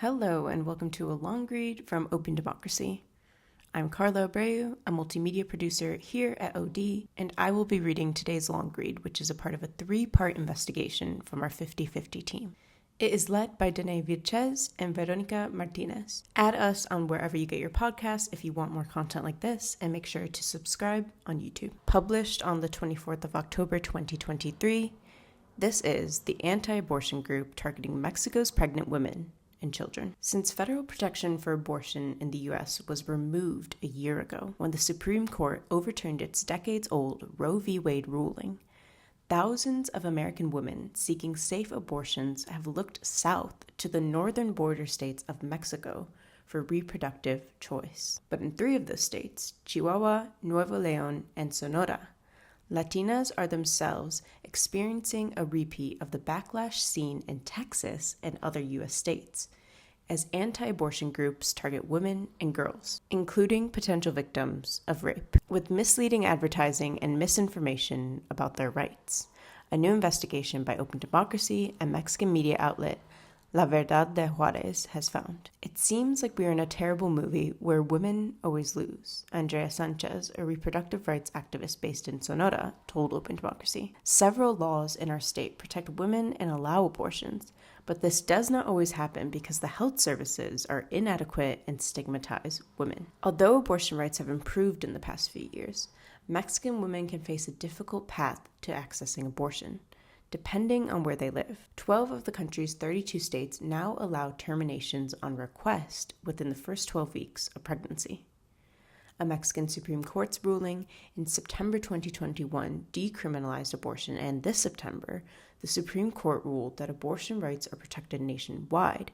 Hello and welcome to a long read from openDemocracy. I'm Carla Abreu, a multimedia producer here at OD, and I will be reading today's long read, which is a part of a 3-part investigation from our 50-50 team. It is led by Danae Vilches and Veronica Martinez. Add us on wherever you get your podcasts if you want more content like this, and make sure to subscribe on YouTube. Published on the 24th of October 2023, this is the anti-abortion group targeting Mexico's pregnant women and children. Since federal protection for abortion in the U.S. was removed a year ago when the Supreme Court overturned its decades-old Roe v. Wade ruling, thousands of American women seeking safe abortions have looked south to the northern border states of Mexico for reproductive choice. But in 3 of those states, Chihuahua, Nuevo León, and Sonora, Latinas are themselves experiencing a repeat of the backlash seen in Texas and other U.S. states, as anti-abortion groups target women and girls, including potential victims of rape, with misleading advertising and misinformation about their rights. A new investigation by openDemocracy and Mexican media outlet La Verdad de Juarez has found. It seems like we are in a terrible movie where women always lose, Andrea Sanchez, a reproductive rights activist based in Sonora, told openDemocracy. Several laws in our state protect women and allow abortions, but this does not always happen because the health services are inadequate and stigmatize women. Although abortion rights have improved in the past few years, Mexican women can face a difficult path to accessing abortion, depending on where they live. 12 of the country's 32 states now allow terminations on request within the first 12 weeks of pregnancy. A Mexican Supreme Court's ruling in September 2021 decriminalized abortion, and this September, the Supreme Court ruled that abortion rights are protected nationwide,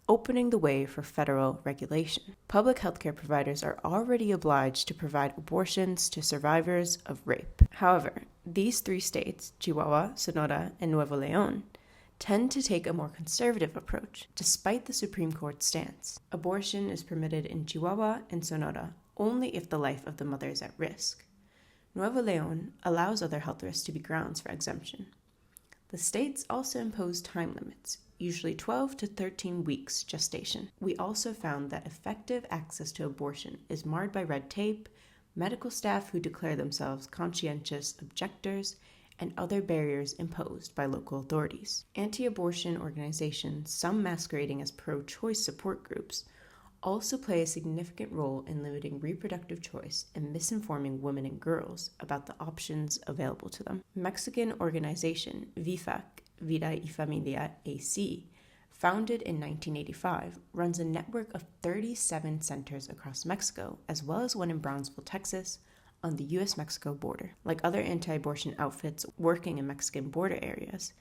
opening the way for federal regulation. Public healthcare providers are already obliged to provide abortions to survivors of rape. However, these 3 states, Chihuahua, Sonora, and Nuevo León, tend to take a more conservative approach, despite the Supreme Court's stance. Abortion is permitted in Chihuahua and Sonora only if the life of the mother is at risk. Nuevo León allows other health risks to be grounds for exemption. The states also impose time limits, usually 12 to 13 weeks gestation. We also found that effective access to abortion is marred by red tape, medical staff who declare themselves conscientious objectors, and other barriers imposed by local authorities. Anti-abortion organizations, some masquerading as pro-choice support groups, also play a significant role in limiting reproductive choice and misinforming women and girls about the options available to them. Mexican organization VIFAC, Vida y Familia AC, founded in 1985, runs a network of 37 centers across Mexico, as well as one in Brownsville, Texas, on the U.S.-Mexico border. Like other anti-abortion outfits working in Mexican border areas,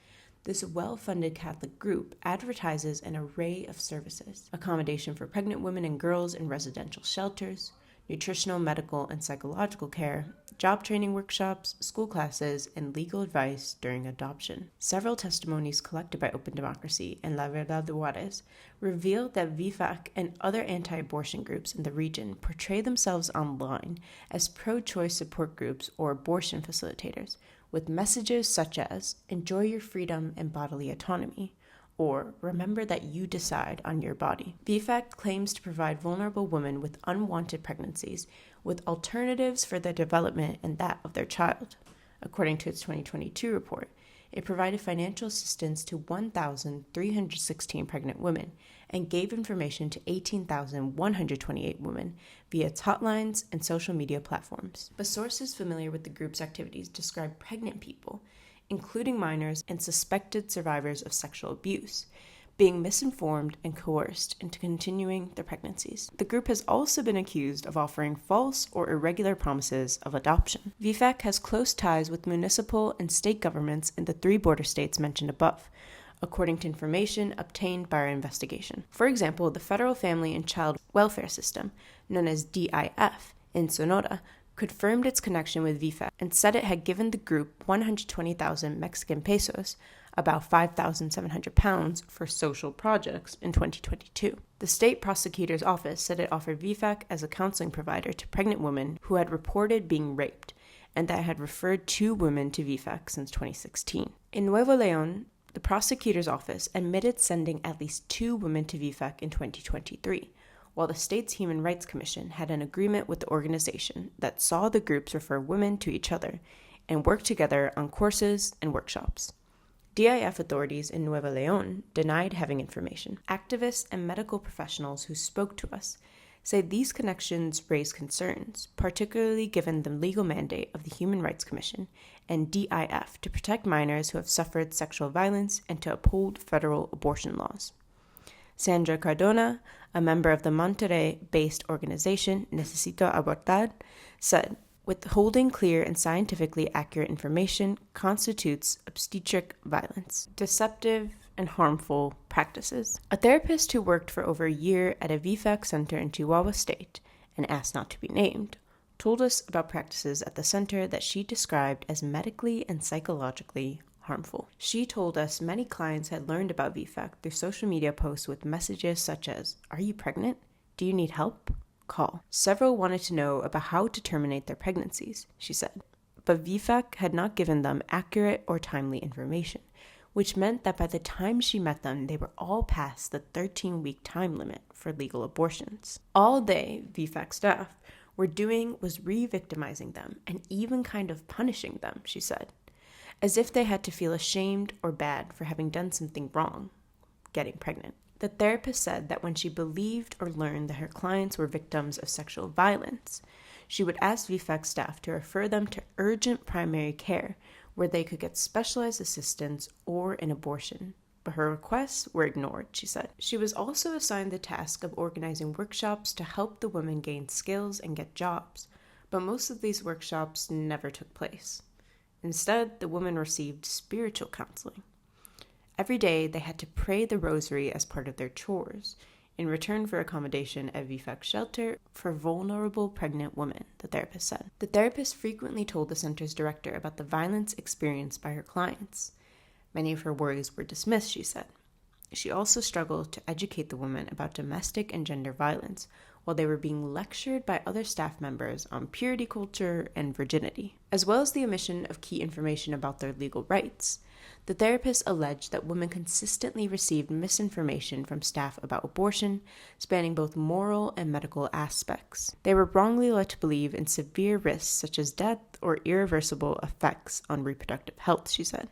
this well-funded Catholic group advertises an array of services: accommodation for pregnant women and girls in residential shelters, nutritional, medical, and psychological care, job training workshops, school classes, and legal advice during adoption. Several testimonies collected by openDemocracy and La Verdad de Juarez revealed that VIFAC and other anti-abortion groups in the region portray themselves online as pro-choice support groups or abortion facilitators, with messages such as, "Enjoy your freedom and bodily autonomy," or "Remember that you decide on your body." VIFAC claims to provide vulnerable women with unwanted pregnancies with alternatives for their development and that of their child. According to its 2022 report, it provided financial assistance to 1,316 pregnant women and gave information to 18,128 women via its hotlines and social media platforms. But sources familiar with the group's activities describe pregnant people, including minors and suspected survivors of sexual abuse, being misinformed and coerced into continuing their pregnancies. The group has also been accused of offering false or irregular promises of adoption. VIFAC has close ties with municipal and state governments in the 3 border states mentioned above, according to information obtained by our investigation. For example, the Federal Family and Child Welfare System, known as DIF, in Sonora, confirmed its connection with VIFAC and said it had given the group 120,000 Mexican pesos, about 5,700 pounds, for social projects in 2022. The state prosecutor's office said it offered VIFAC as a counseling provider to pregnant women who had reported being raped, and that had referred 2 women to VIFAC since 2016. In Nuevo León, the prosecutor's office admitted sending at least 2 women to VFAC in 2023, while the state's Human Rights Commission had an agreement with the organization that saw the groups refer women to each other and work together on courses and workshops. DIF authorities in Nuevo León denied having information. Activists and medical professionals who spoke to us say these connections raise concerns, particularly given the legal mandate of the Human Rights Commission and DIF to protect minors who have suffered sexual violence and to uphold federal abortion laws. Sandra Cardona, a member of the Monterrey-based organization Necesito Abortar, said, "Withholding clear and scientifically accurate information constitutes obstetric violence, deceptive and harmful practices." A therapist who worked for over a year at a VFAC center in Chihuahua State and asked not to be named told us about practices at the center that she described as medically and psychologically harmful. She told us many clients had learned about VFAC through social media posts with messages such as, "Are you pregnant? Do you need help? Call." Several wanted to know about how to terminate their pregnancies, she said, but VFAC had not given them accurate or timely information, which meant that by the time she met them, they were all past the 13-week time limit for legal abortions. All they, VFAC staff, were doing was re-victimizing them and even kind of punishing them, she said, as if they had to feel ashamed or bad for having done something wrong, getting pregnant. The therapist said that when she believed or learned that her clients were victims of sexual violence, she would ask VFAC staff to refer them to urgent primary care where they could get specialized assistance or an abortion. But her requests were ignored, she said. She was also assigned the task of organizing workshops to help the women gain skills and get jobs, but most of these workshops never took place. Instead, the women received spiritual counseling. Every day, they had to pray the rosary as part of their chores, in return for accommodation at VFAC shelter for vulnerable pregnant women, the therapist said. The therapist frequently told the center's director about the violence experienced by her clients. Many of her worries were dismissed, she said. She also struggled to educate the women about domestic and gender violence, while they were being lectured by other staff members on purity culture and virginity, as well as the omission of key information about their legal rights. The therapist alleged that women consistently received misinformation from staff about abortion, spanning both moral and medical aspects. They were wrongly led to believe in severe risks such as death or irreversible effects on reproductive health, she said.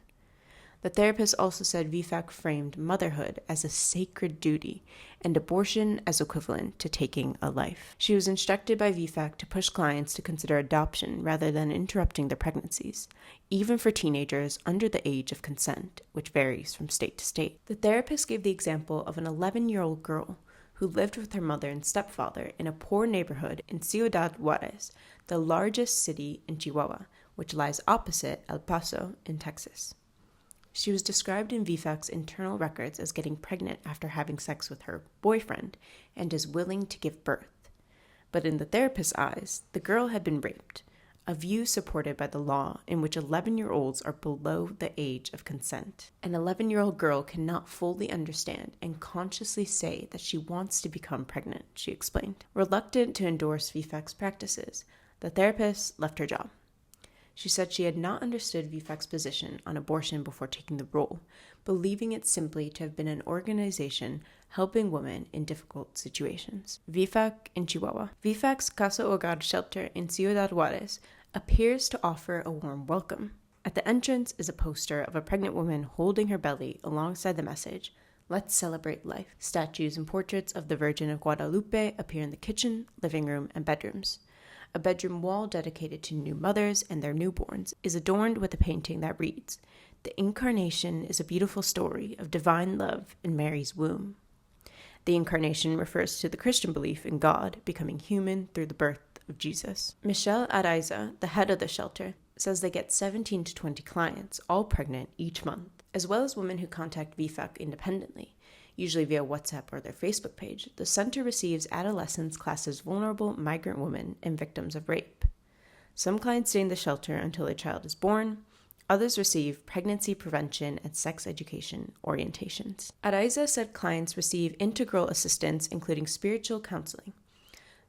The therapist also said VFAC framed motherhood as a sacred duty and abortion as equivalent to taking a life. She was instructed by VFAC to push clients to consider adoption rather than interrupting their pregnancies, even for teenagers under the age of consent, which varies from state to state. The therapist gave the example of an 11-year-old girl who lived with her mother and stepfather in a poor neighborhood in Ciudad Juarez, the largest city in Chihuahua, which lies opposite El Paso in Texas. She was described in VFAC's internal records as getting pregnant after having sex with her boyfriend and as willing to give birth. But in the therapist's eyes, the girl had been raped, a view supported by the law in which 11-year-olds are below the age of consent. An 11-year-old girl cannot fully understand and consciously say that she wants to become pregnant, she explained. Reluctant to endorse VFAC's practices, the therapist left her job. She said she had not understood VFAC's position on abortion before taking the role, believing it simply to have been an organization helping women in difficult situations. VFAC in Chihuahua. VFAC's Casa Hogar shelter in Ciudad Juarez appears to offer a warm welcome. At the entrance is a poster of a pregnant woman holding her belly alongside the message, "Let's celebrate life." Statues and portraits of the Virgin of Guadalupe appear in the kitchen, living room, and bedrooms. A bedroom wall dedicated to new mothers and their newborns is adorned with a painting that reads, "The Incarnation is a beautiful story of divine love in Mary's womb." The Incarnation refers to the Christian belief in God becoming human through the birth of Jesus. Michelle Araiza, the head of the shelter, says they get 17 to 20 clients, all pregnant, each month, as well as women who contact VFAC independently, usually via WhatsApp or their Facebook page. The center receives adolescents classed as vulnerable migrant women and victims of rape. Some clients stay in the shelter until a child is born. Others receive pregnancy prevention and sex education orientations. Araiza said clients receive integral assistance, including spiritual counseling.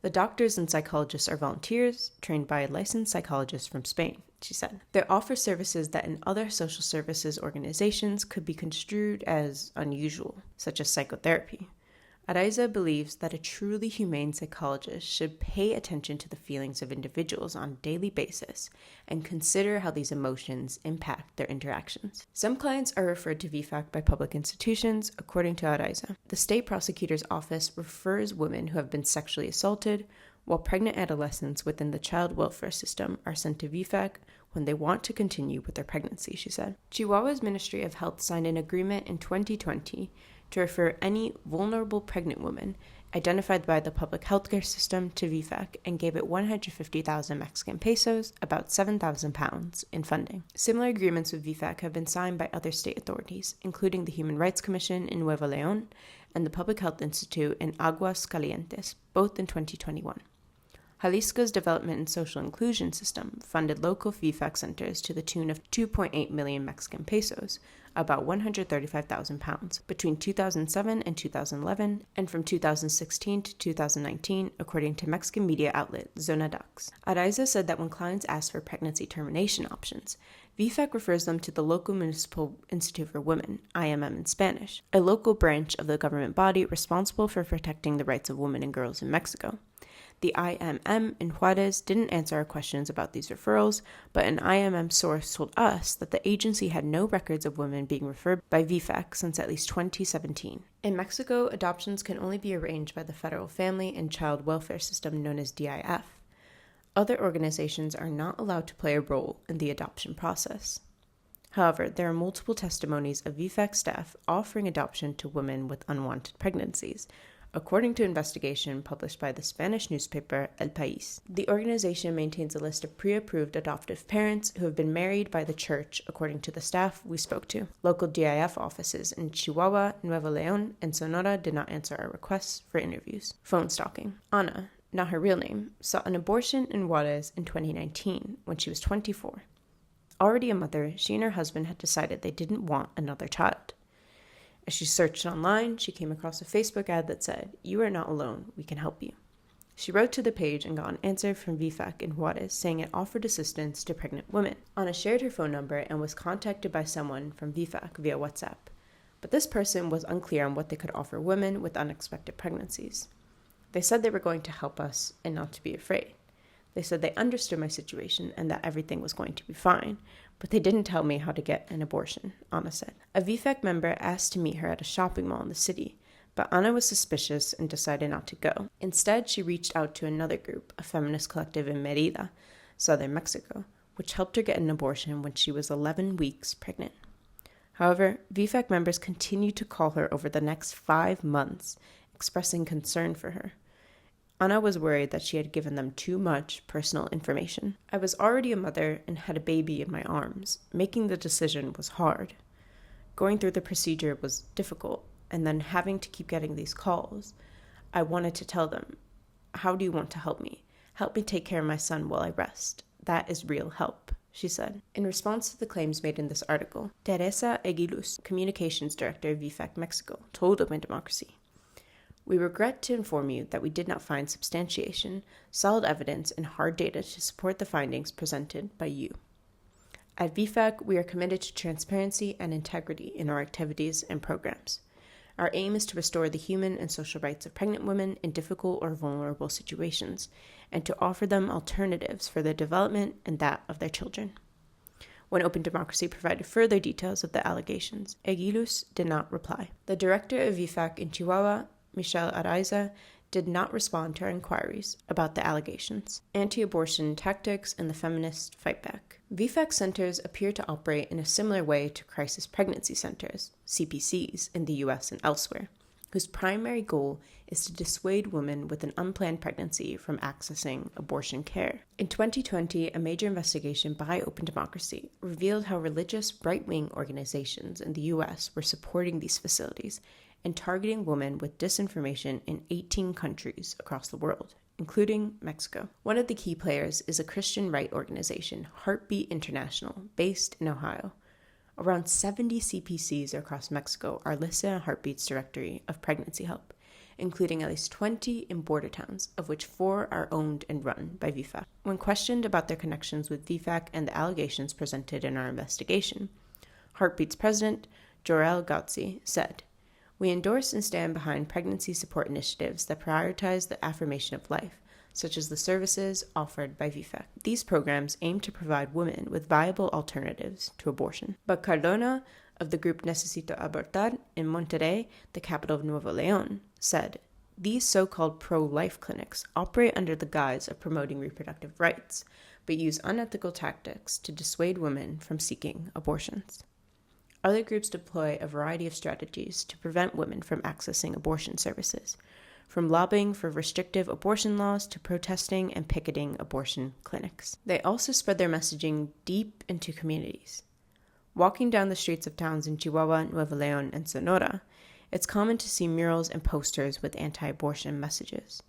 The doctors and psychologists are volunteers trained by licensed psychologists from Spain, she said. They offer services that in other social services organizations could be construed as unusual, such as psychotherapy. Araiza believes that a truly humane psychologist should pay attention to the feelings of individuals on a daily basis and consider how these emotions impact their interactions. Some clients are referred to VFAC by public institutions, according to Araiza. The state prosecutor's office refers women who have been sexually assaulted, while pregnant adolescents within the child welfare system are sent to VFAC when they want to continue with their pregnancy, she said. Chihuahua's Ministry of Health signed an agreement in 2020 to refer any vulnerable pregnant woman identified by the public healthcare system to VFAC and gave it 150,000 Mexican pesos, about 7,000 pounds, in funding. Similar agreements with VFAC have been signed by other state authorities, including the Human Rights Commission in Nuevo León and the Public Health Institute in Aguas Calientes, both in 2021. Jalisco's Development and Social Inclusion System funded local VFAC centers to the tune of 2.8 million Mexican pesos, about 135,000 pounds, between 2007 and 2011, and from 2016 to 2019, according to Mexican media outlet Zona Dax. Araiza said that when clients ask for pregnancy termination options, VFAC refers them to the local Municipal Institute for Women, IMM in Spanish, a local branch of the government body responsible for protecting the rights of women and girls in Mexico. The IMM in Juarez didn't answer our questions about these referrals, but an IMM source told us that the agency had no records of women being referred by VFAC since at least 2017. In Mexico, adoptions can only be arranged by the Federal Family and Child Welfare System known as DIF. Other organizations are not allowed to play a role in the adoption process. However, there are multiple testimonies of VFAC staff offering adoption to women with unwanted pregnancies, according to an investigation published by the Spanish newspaper El País. The organization maintains a list of pre-approved adoptive parents who have been married by the church, according to the staff we spoke to. Local DIF offices in Chihuahua, Nuevo León, and Sonora did not answer our requests for interviews. Phone stalking. Ana, not her real name, sought an abortion in Juarez in 2019 when she was 24. Already a mother, she and her husband had decided they didn't want another child. As she searched online, she came across a Facebook ad that said, "You are not alone, we can help you." She wrote to the page and got an answer from VFAC in Juarez saying it offered assistance to pregnant women. Ana shared her phone number and was contacted by someone from VFAC via WhatsApp, but this person was unclear on what they could offer women with unexpected pregnancies. They said they were going to help us and not to be afraid. They said they understood my situation and that everything was going to be fine, but they didn't tell me how to get an abortion, Ana said. A VFAC member asked to meet her at a shopping mall in the city, but Ana was suspicious and decided not to go. Instead, she reached out to another group, a feminist collective in Mérida, southern Mexico, which helped her get an abortion when she was 11 weeks pregnant. However, VFAC members continued to call her over the next 5 months, expressing concern for her. Ana was worried that she had given them too much personal information. "I was already a mother and had a baby in my arms. Making the decision was hard. Going through the procedure was difficult, and then having to keep getting these calls. I wanted to tell them, how do you want to help me? Help me take care of my son while I rest. That is real help," she said. In response to the claims made in this article, Teresa Eguiluz, communications director of VFAC Mexico, told openDemocracy, "We regret to inform you that we did not find substantiation, solid evidence, and hard data to support the findings presented by you. At VFAC, we are committed to transparency and integrity in our activities and programs. Our aim is to restore the human and social rights of pregnant women in difficult or vulnerable situations, and to offer them alternatives for their development and that of their children." When openDemocracy provided further details of the allegations, Eguiluz did not reply. The director of VFAC in Chihuahua, Michelle Araiza, did not respond to our inquiries about the allegations, anti-abortion tactics, and the feminist fight back. VFAC centers appear to operate in a similar way to crisis pregnancy centers, CPCs, in the US and elsewhere, whose primary goal is to dissuade women with an unplanned pregnancy from accessing abortion care. In 2020, a major investigation by openDemocracy revealed how religious right-wing organizations in the US were supporting these facilities and targeting women with disinformation in 18 countries across the world, including Mexico. One of the key players is a Christian right organization, Heartbeat International, based in Ohio. Around 70 CPCs across Mexico are listed on Heartbeat's directory of pregnancy help, including at least 20 in border towns, of which 4 are owned and run by VFAC. When questioned about their connections with VFAC and the allegations presented in our investigation, Heartbeat's president, Jorel Gautzi, said, "We endorse and stand behind pregnancy support initiatives that prioritize the affirmation of life, such as the services offered by VFAC. These programs aim to provide women with viable alternatives to abortion." But Cardona, of the group Necesito Abortar in Monterrey, the capital of Nuevo León, said, "These so-called pro-life clinics operate under the guise of promoting reproductive rights, but use unethical tactics to dissuade women from seeking abortions." Other groups deploy a variety of strategies to prevent women from accessing abortion services, from lobbying for restrictive abortion laws to protesting and picketing abortion clinics. They also spread their messaging deep into communities. Walking down the streets of towns in Chihuahua, Nuevo León, and Sonora, it's common to see murals and posters with anti-abortion messages.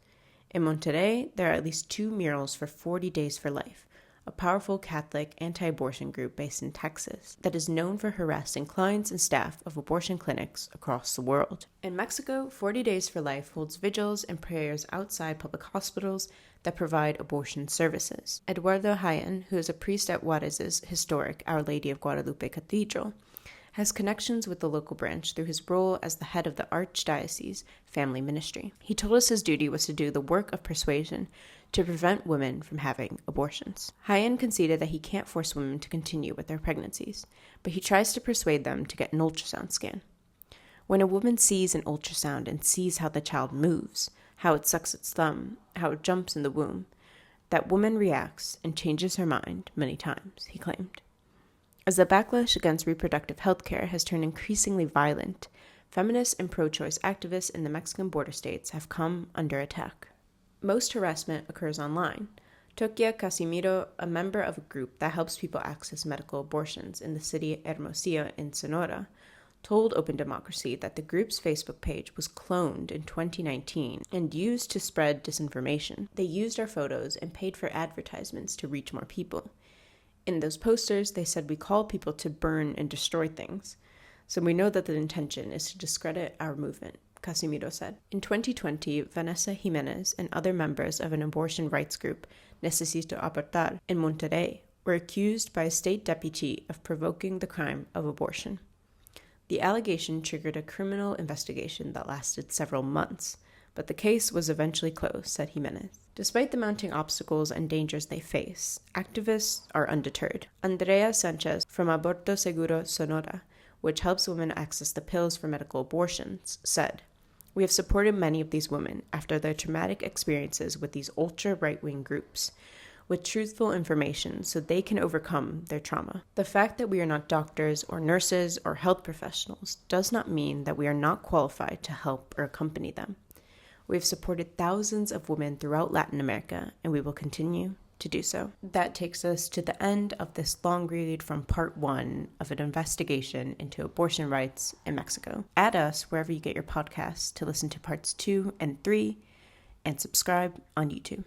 In Monterrey, there are at least 2 murals for 40 Days for Life, a powerful Catholic anti-abortion group based in Texas that is known for harassing clients and staff of abortion clinics across the world. In Mexico, 40 Days for Life holds vigils and prayers outside public hospitals that provide abortion services. Eduardo Jaén, who is a priest at Juárez's historic Our Lady of Guadalupe Cathedral, has connections with the local branch through his role as the head of the Archdiocese Family Ministry. He told us his duty was to do the work of persuasion to prevent women from having abortions. Jaén conceded that he can't force women to continue with their pregnancies, but he tries to persuade them to get an ultrasound scan. When a woman sees an ultrasound and sees how the child moves, how it sucks its thumb, how it jumps in the womb, that woman reacts and changes her mind many times, he claimed. As the backlash against reproductive health care has turned increasingly violent, feminists and pro-choice activists in the Mexican border states have come under attack. Most harassment occurs online. Tokia Casimiro, a member of a group that helps people access medical abortions in the city Hermosillo in Sonora, told openDemocracy that the group's Facebook page was cloned in 2019 and used to spread disinformation. They used our photos and paid for advertisements to reach more people. In those posters, they said we call people to burn and destroy things, so we know that the intention is to discredit our movement, Casimiro said. In 2020, Vanessa Jimenez and other members of an abortion rights group, Necesito Abortar, in Monterrey, were accused by a state deputy of provoking the crime of abortion. The allegation triggered a criminal investigation that lasted several months, but the case was eventually closed, said Jimenez. Despite the mounting obstacles and dangers they face, activists are undeterred. Andrea Sanchez from Aborto Seguro Sonora, which helps women access the pills for medical abortions, said, "We have supported many of these women after their traumatic experiences with these ultra-right-wing groups, with truthful information so they can overcome their trauma. The fact that we are not doctors or nurses or health professionals does not mean that we are not qualified to help or accompany them. We have supported thousands of women throughout Latin America, and we will continue to do so." That takes us to the end of this long read from part 1 of an investigation into abortion rights in Mexico. Add us wherever you get your podcasts to listen to parts 2 and 3, and subscribe on YouTube.